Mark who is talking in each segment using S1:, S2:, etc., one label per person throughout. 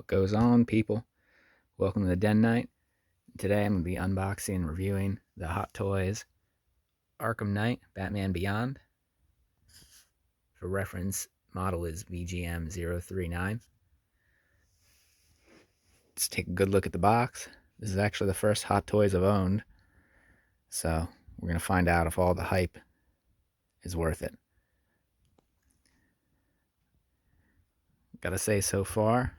S1: What goes on, people? Welcome to the Den Night. Today I'm going to be unboxing and reviewing the Hot Toys Arkham Knight Batman Beyond. For reference, model is VGM039. Let's take a good look at the box. This is actually the first Hot Toys I've owned, so we're going to find out if all the hype is worth it. Gotta say, so far,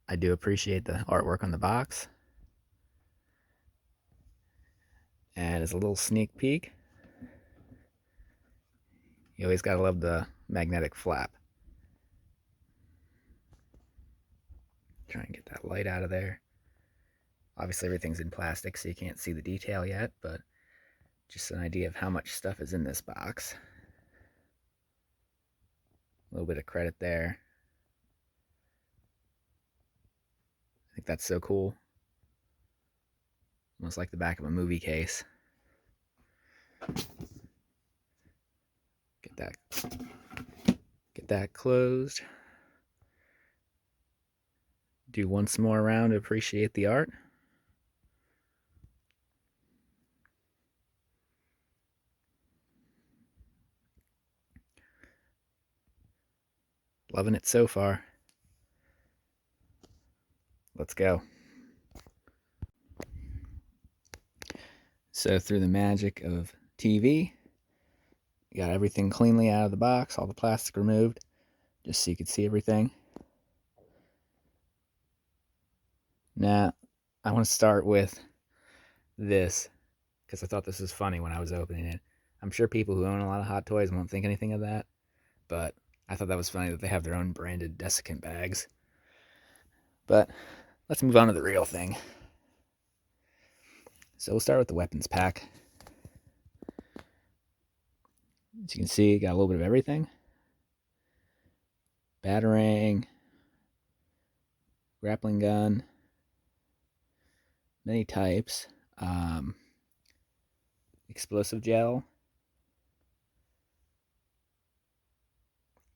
S1: I do appreciate the artwork on the box. And as a little sneak peek, you always gotta love the magnetic flap. Try and get that light out of there. Obviously everything's in plastic, so you can't see the detail yet, but just an idea of how much stuff is in this box. A little bit of credit there. I think that's so cool. Almost like the back of a movie case. Get that closed. Do once more round to appreciate the art. Loving it so far. Let's go. So through the magic of TV, got everything cleanly out of the box, all the plastic removed, just so you could see everything. Now, I want to start with this, because I thought this was funny when I was opening it. I'm sure people who own a lot of Hot Toys won't think anything of that, but I thought that was funny that they have their own branded desiccant bags. But let's move on to the real thing. So we'll start with the weapons pack. As you can see, got a little bit of everything. Batarang, grappling gun, many types, explosive gel,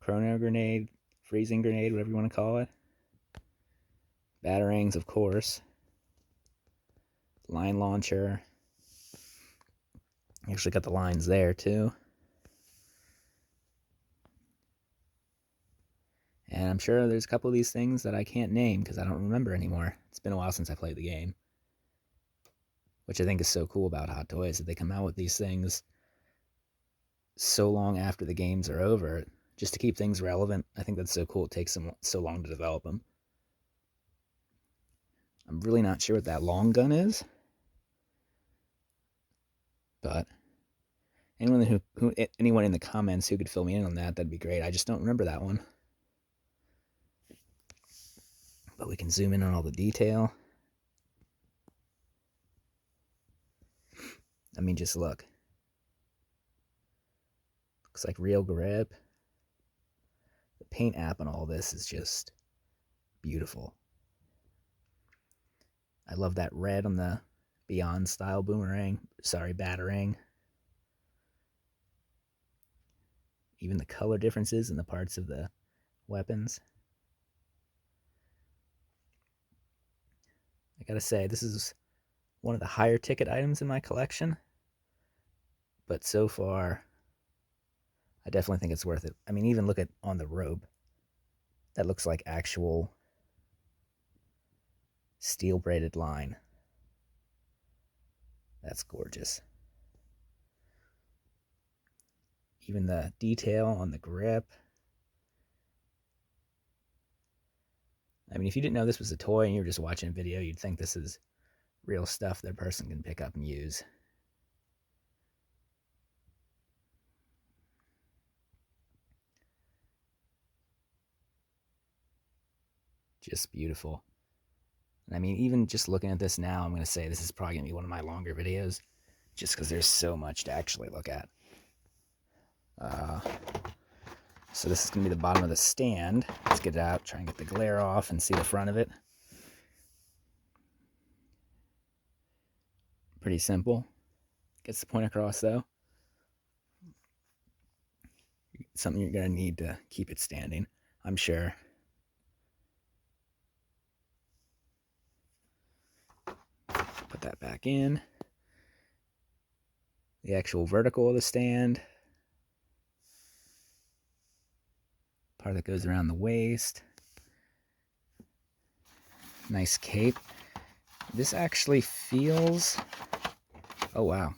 S1: chrono grenade, freezing grenade, whatever you want to call it, batarangs, of course, line launcher. Actually got the lines there too. And I'm sure there's a couple of these things that I can't name because I don't remember anymore. It's been a while since I played the game. Which I think is so cool about Hot Toys, that they come out with these things so long after the games are over, just to keep things relevant. I think that's so cool. It takes them so long to develop them. I'm really not sure what that long gun is, but anyone in the comments who could fill me in on that, that'd be great. I just don't remember that one. But we can zoom in on all the detail. I mean, just look. Looks like real grip. The paint app on all this is just beautiful. I love that red on the Beyond style batarang. Even the color differences in the parts of the weapons. I gotta say, this is one of the higher ticket items in my collection, but so far, I definitely think it's worth it. I mean, even look at on the robe. That looks like actual steel braided line. That's gorgeous. Even the detail on the grip. I mean, if you didn't know this was a toy and you were just watching a video, you'd think this is real stuff that a person can pick up and use. Just beautiful. And I mean, even just looking at this now, I'm going to say this is probably going to be one of my longer videos, just because there's so much to actually look at. So this is going to be the bottom of the stand. Let's get it out, try and get the glare off and see the front of it. Pretty simple. Gets the point across though. Something you're going to need to keep it standing, I'm sure. back in. The actual vertical of the stand. Part that goes around the waist. Nice cape. This actually feels... Oh, wow.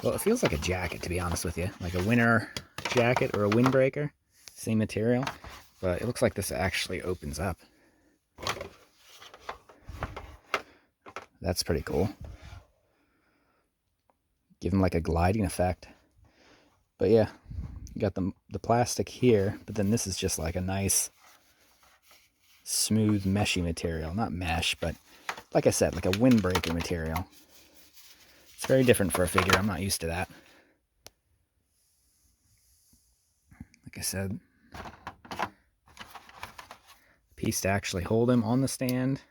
S1: Well, it feels like a jacket, to be honest with you. Like a winter jacket or a windbreaker. Same material. But it looks like this actually opens up. That's pretty cool. Give them like a gliding effect. But yeah, you got the plastic here, but then this is just like a nice smooth meshy material. Not mesh, but like I said, like a windbreaker material. It's very different for a figure. I'm not used to that. Like I said, piece to actually hold him on the stand.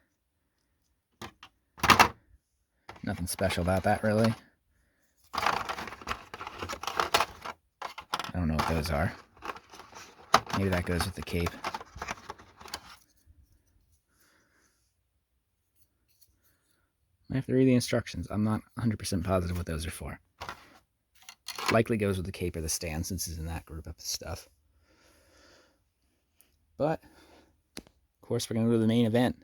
S1: Nothing special about that, really. I don't know what those are. Maybe that goes with the cape. I have to read the instructions. I'm not 100% positive what those are for. Likely goes with the cape or the stand, since it's in that group of stuff. But, of course, we're going to go to the main event.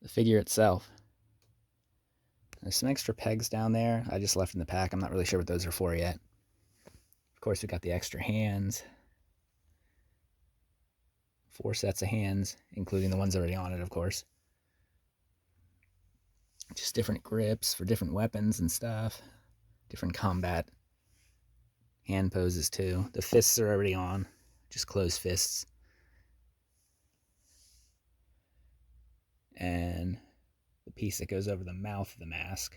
S1: The figure itself. There's some extra pegs down there. I just left in the pack. I'm not really sure what those are for yet. Of course, we got the extra hands. 4 sets of hands, including the ones already on it, of course. Just different grips for different weapons and stuff. Different combat hand poses, too. The fists are already on. Just closed fists. And the piece that goes over the mouth of the mask.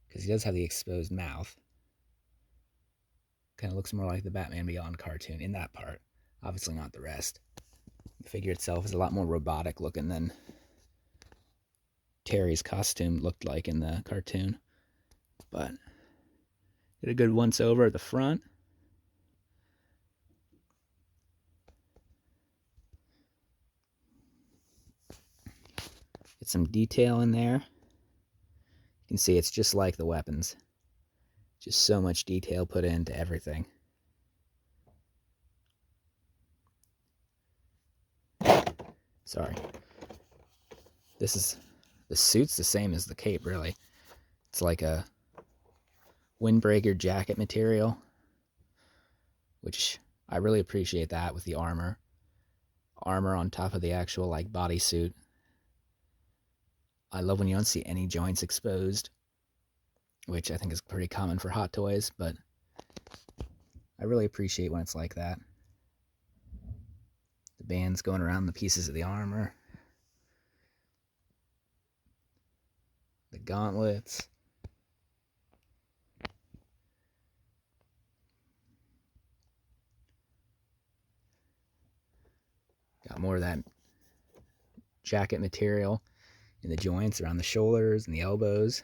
S1: Because he does have the exposed mouth. Kind of looks more like the Batman Beyond cartoon in that part. Obviously not the rest. The figure itself is a lot more robotic looking than Terry's costume looked like in the cartoon. But get a good once over at the front. Get some detail in there. You can see it's just like the weapons. Just so much detail put into everything. Sorry. The suit's the same as the cape, really. It's like a windbreaker jacket material, which I really appreciate that with the armor. Armor on top of the actual like bodysuit. I love when you don't see any joints exposed, which I think is pretty common for Hot Toys, but I really appreciate when it's like that. The bands going around the pieces of the armor. The gauntlets. Got more of that jacket material in the joints around the shoulders and the elbows.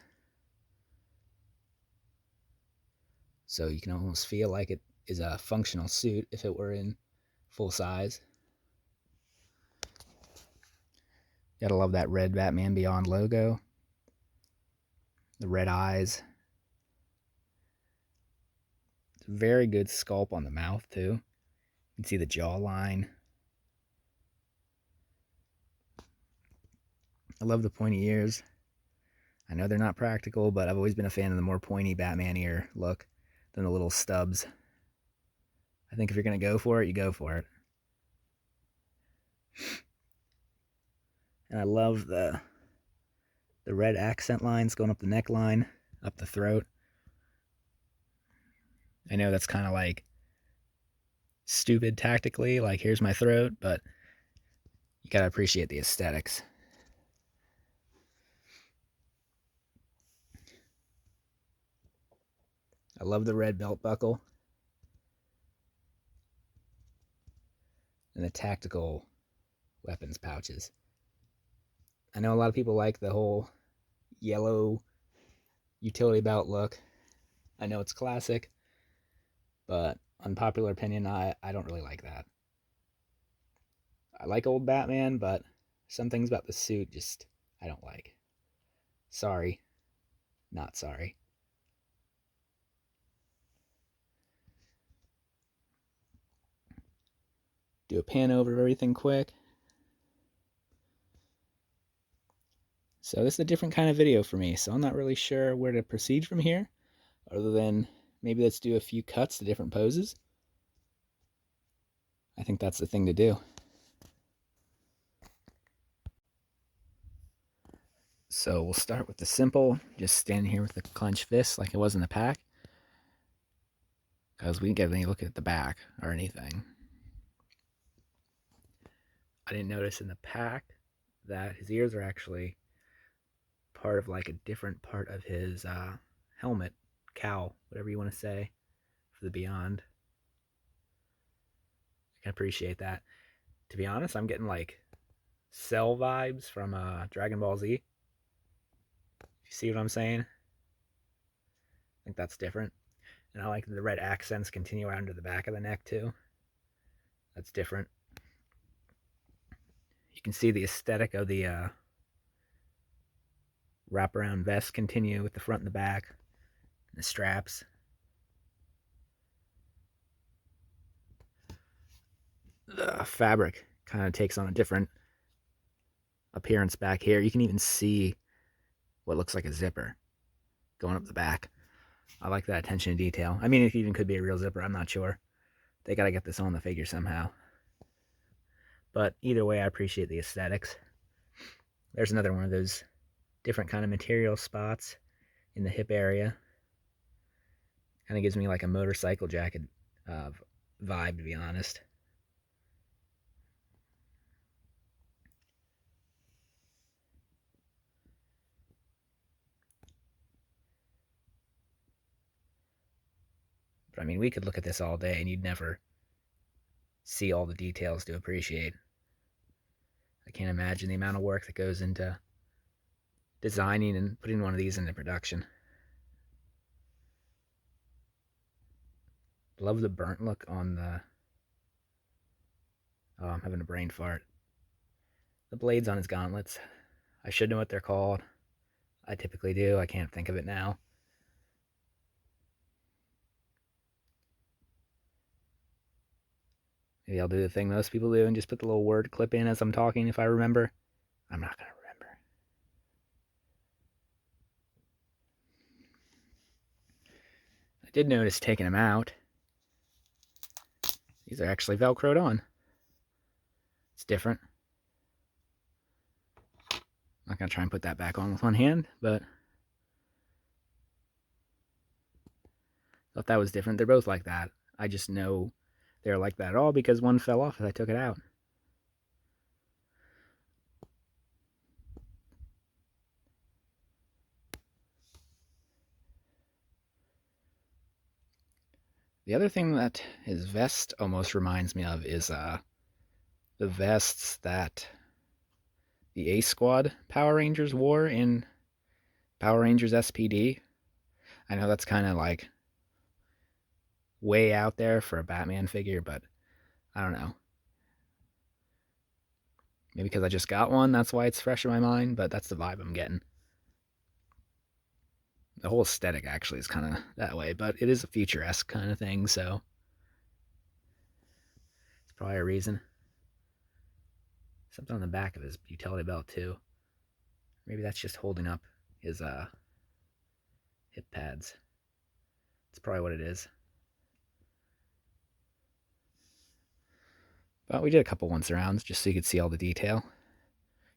S1: So you can almost feel like it is a functional suit if it were in full size. Gotta love that red Batman Beyond logo. The red eyes. It's a very good sculpt on the mouth, too. You can see the jawline. I love the pointy ears. I know they're not practical, but I've always been a fan of the more pointy Batman ear look than the little stubs. I think if you're going to go for it, you go for it. And I love the red accent lines going up the neckline, up the throat. I know that's kind of like stupid tactically, like here's my throat, but you gotta appreciate the aesthetics. I love the red belt buckle. And the tactical weapons pouches. I know a lot of people like the whole yellow utility belt look. I know it's classic, but unpopular opinion, I don't really like that. I like old Batman, but some things about the suit just I don't like. Sorry, not sorry. Do a pan over of everything quick. So this is a different kind of video for me, so I'm not really sure where to proceed from here, other than maybe let's do a few cuts to different poses. I think that's the thing to do. So we'll start with the simple, just standing here with the clenched fist like it was in the pack, because we didn't get any look at the back or anything. I didn't notice in the pack that his ears are actually part of like a different part of his helmet, cowl, whatever you want to say, for the Beyond. I can appreciate that. To be honest, I'm getting like Cell vibes from Dragon Ball Z. You see what I'm saying? I think that's different. And I like the red accents continue out into the back of the neck too. That's different. You can see the aesthetic of the wraparound vest continue with the front and the back, and the straps. The fabric kind of takes on a different appearance back here. You can even see what looks like a zipper going up the back. I like that attention to detail. I mean, it even could be a real zipper. I'm not sure. They got to get this on the figure somehow. But either way, I appreciate the aesthetics. There's another one of those different kind of material spots in the hip area. Kind of gives me like a motorcycle jacket vibe, to be honest. But I mean, we could look at this all day and you'd never see all the details to appreciate. I can't imagine the amount of work that goes into designing and putting one of these into production. Love the burnt look on the... Oh, I'm having a brain fart. The blades on his gauntlets. I should know what they're called. I typically do. I can't think of it now. Maybe I'll do the thing most people do and just put the little word clip in as I'm talking if I remember. I'm not going to remember. I did notice taking them out. These are actually Velcroed on. It's different. I'm not going to try and put that back on with one hand, but thought that was different. They're both like that. I just know they're like that all because one fell off as I took it out. The other thing that his vest almost reminds me of is the vests that the A Squad Power Rangers wore in Power Rangers SPD. I know that's kind of like way out there for a Batman figure, but I don't know. Maybe because I just got one, that's why it's fresh in my mind, but that's the vibe I'm getting. The whole aesthetic actually is kind of that way, but it is a future-esque kind of thing, so it's probably a reason. Something on the back of his utility belt too. Maybe that's just holding up his hip pads. That's probably what it is. But we did a couple once arounds just so you could see all the detail.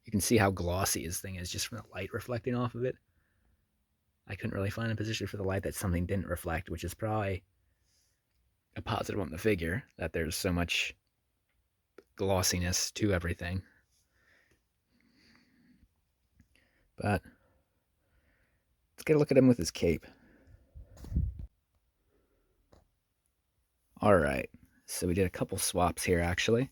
S1: You can see how glossy his thing is just from the light reflecting off of it. I couldn't really find a position for the light that something didn't reflect, which is probably a positive on the figure, that there's so much glossiness to everything. But let's get a look at him with his cape. Alright, so we did a couple swaps here actually.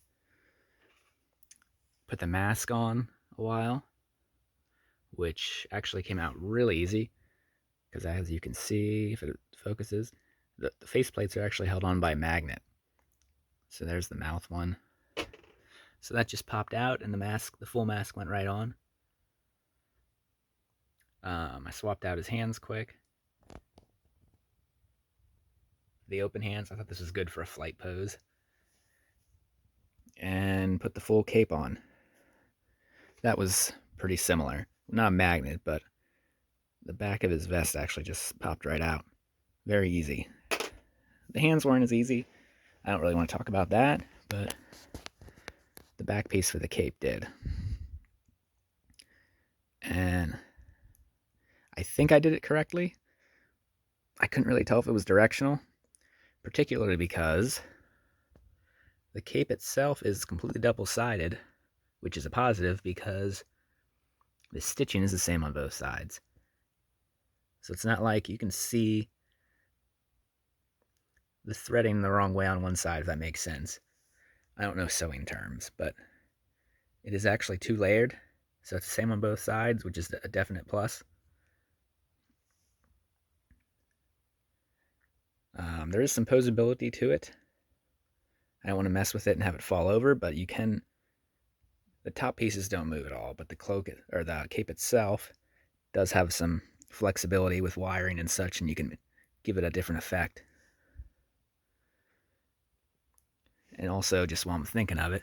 S1: Put the mask on a while, which actually came out really easy, because as you can see, if it focuses, the face plates are actually held on by a magnet. So there's the mouth one. So that just popped out and the mask, the full mask went right on. I swapped out his hands quick. The open hands, I thought this was good for a flight pose. And put the full cape on. That was pretty similar. Not a magnet, but the back of his vest actually just popped right out. Very easy. The hands weren't as easy. I don't really want to talk about that, but the back piece for the cape did. And I think I did it correctly. I couldn't really tell if it was directional, particularly because the cape itself is completely double-sided, which is a positive because the stitching is the same on both sides. So it's not like you can see the threading the wrong way on one side, if that makes sense. I don't know sewing terms, but it is actually two-layered, so it's the same on both sides, which is a definite plus. There is some posability to it. I don't want to mess with it and have it fall over, but you can. The top pieces don't move at all, but the cloak or the cape itself does have some flexibility with wiring and such, and you can give it a different effect. And also, just while I'm thinking of it,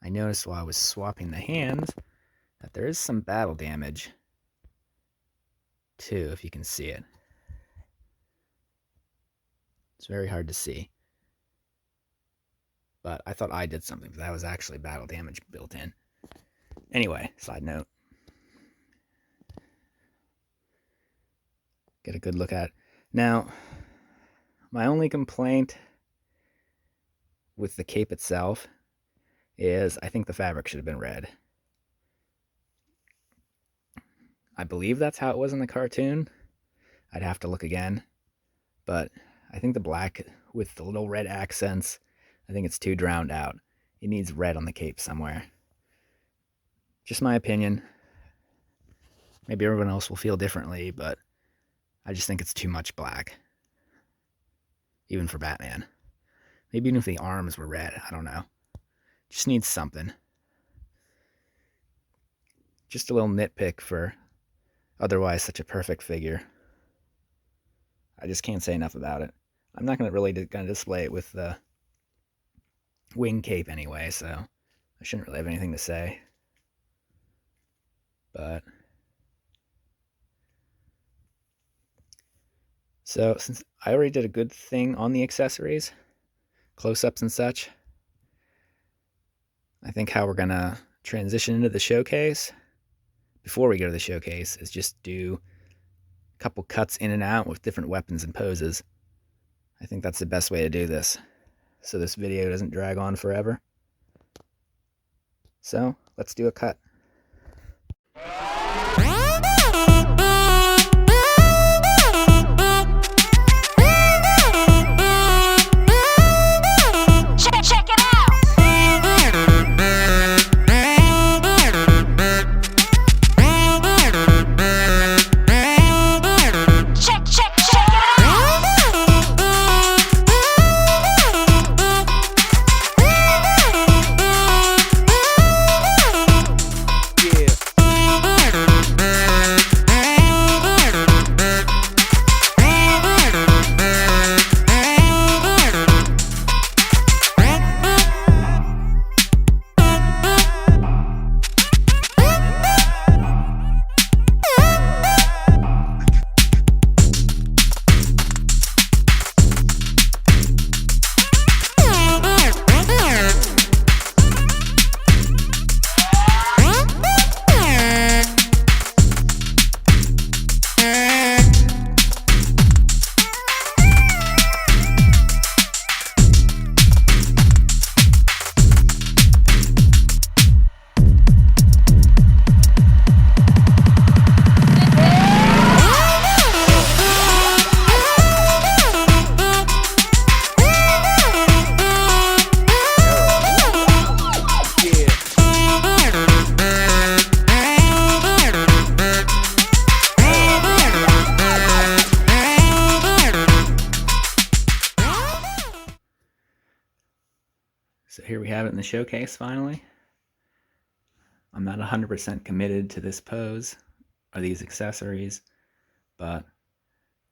S1: I noticed while I was swapping the hands that there is some battle damage too, if you can see it. It's very hard to see. But I thought I did something, but that was actually battle damage built in. Anyway, side note. Get a good look at it. Now, my only complaint with the cape itself is I think the fabric should have been red. I believe that's how it was in the cartoon. I'd have to look again. But I think the black with the little red accents, I think it's too drowned out. It needs red on the cape somewhere. Just my opinion. Maybe everyone else will feel differently, but I just think it's too much black. Even for Batman. Maybe even if the arms were red, I don't know. Just needs something. Just a little nitpick for otherwise such a perfect figure. I just can't say enough about it. I'm not going to display it with the wing cape anyway, so I shouldn't really have anything to say. But so since I already did a good thing on the accessories, close-ups and such, I think how we're going to transition into the showcase before we go to the showcase is just do a couple cuts in and out with different weapons and poses. I think that's the best way to do this, so this video doesn't drag on forever. So let's do a cut. So here we have it in the showcase finally. I'm not 100% committed to this pose or these accessories, but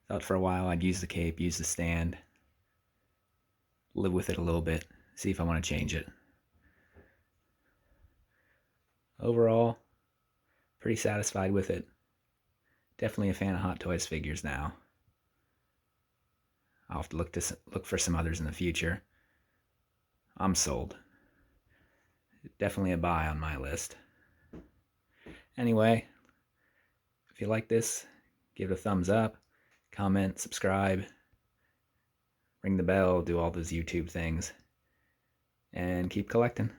S1: thought for a while I'd use the cape, use the stand, live with it a little bit, see if I want to change it. Overall, pretty satisfied with it. Definitely a fan of Hot Toys figures now. I'll have to look for some others in the future. I'm sold. Definitely a buy on my list. Anyway, if you like this, give it a thumbs up, comment, subscribe, ring the bell, do all those YouTube things, and keep collecting.